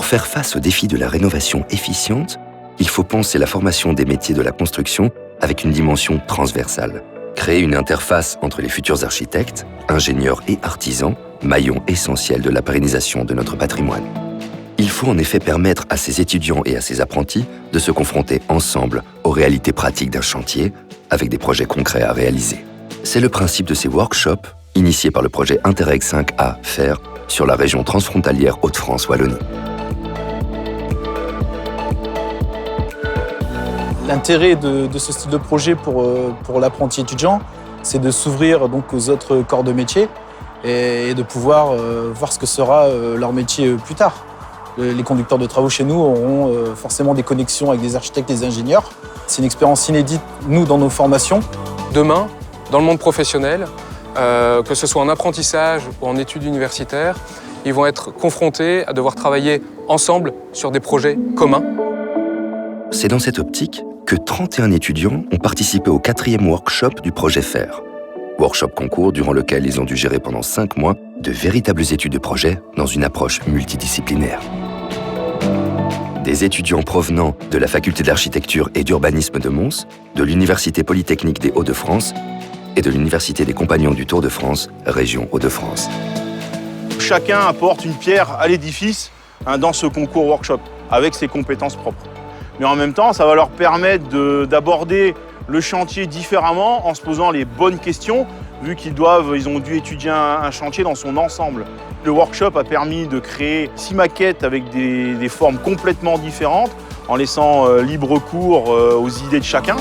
faire face aux défis de la rénovation efficiente, il faut penser la formation des métiers de la construction avec une dimension transversale. Créer une interface entre les futurs architectes, ingénieurs et artisans, maillons essentiels de la pérennisation de notre patrimoine. Il faut en effet permettre à ces étudiants et à ces apprentis de se confronter ensemble aux réalités pratiques d'un chantier avec des projets concrets à réaliser. C'est le principe de ces workshops initiés par le projet Interreg 5A FAIR sur la région transfrontalière Hauts-de-France-Wallonie. L'intérêt de ce style de projet pour l'apprenti étudiant, c'est de s'ouvrir donc aux autres corps de métier et de pouvoir voir ce que sera leur métier plus tard. Les conducteurs de travaux chez nous auront forcément des connexions avec des architectes et des ingénieurs. C'est une expérience inédite, nous, dans nos formations. Demain, dans le monde professionnel, que ce soit en apprentissage ou en études universitaires, ils vont être confrontés à devoir travailler ensemble sur des projets communs. C'est dans cette optique que 31 étudiants ont participé au 4e workshop du projet FAIR. Workshop concours durant lequel ils ont dû gérer pendant 5 mois de véritables études de projet dans une approche multidisciplinaire. Des étudiants provenant de la faculté d'architecture et d'urbanisme de Mons, de l'Université polytechnique des Hauts-de-France et de l'Université des Compagnons du Tour de France, région Hauts-de-France. Chacun apporte une pierre à l'édifice dans ce concours workshop avec ses compétences propres. Mais en même temps, ça va leur permettre d'aborder le chantier différemment en se posant les bonnes questions, vu ils ont dû étudier un chantier dans son ensemble. Le workshop a permis de créer 6 maquettes avec des formes complètement différentes, en laissant libre cours aux idées de chacun.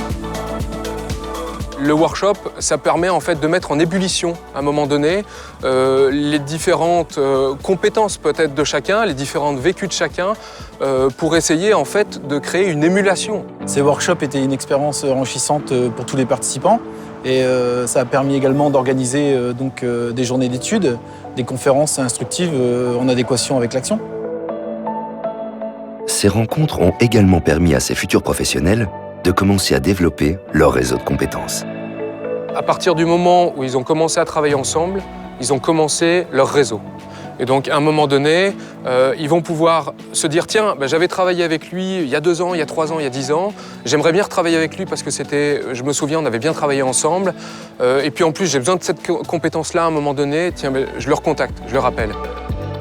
Le workshop, ça permet en fait de mettre en ébullition à un moment donné les différentes compétences peut-être de chacun, les différents vécus de chacun, pour essayer en fait de créer une émulation. Ces workshops étaient une expérience enrichissante pour tous les participants et ça a permis également d'organiser des journées d'études, des conférences instructives en adéquation avec l'action. Ces rencontres ont également permis à ces futurs professionnels de commencer à développer leur réseau de compétences. À partir du moment où ils ont commencé à travailler ensemble, ils ont commencé leur réseau. Et donc, à un moment donné, ils vont pouvoir se dire « Tiens, j'avais travaillé avec lui il y a 2 ans, il y a 3 ans, il y a 10 ans. J'aimerais bien retravailler avec lui parce que je me souviens, on avait bien travaillé ensemble. Et puis en plus, j'ai besoin de cette compétence-là à un moment donné. Tiens, je le recontacte, je le rappelle. »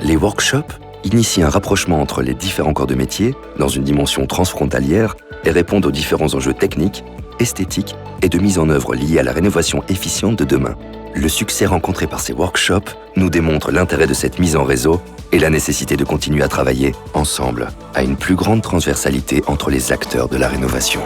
Les workshops initient un rapprochement entre les différents corps de métier dans une dimension transfrontalière et répondent aux différents enjeux techniques, esthétiques et de mise en œuvre liés à la rénovation efficiente de demain. Le succès rencontré par ces workshops nous démontre l'intérêt de cette mise en réseau et la nécessité de continuer à travailler ensemble à une plus grande transversalité entre les acteurs de la rénovation.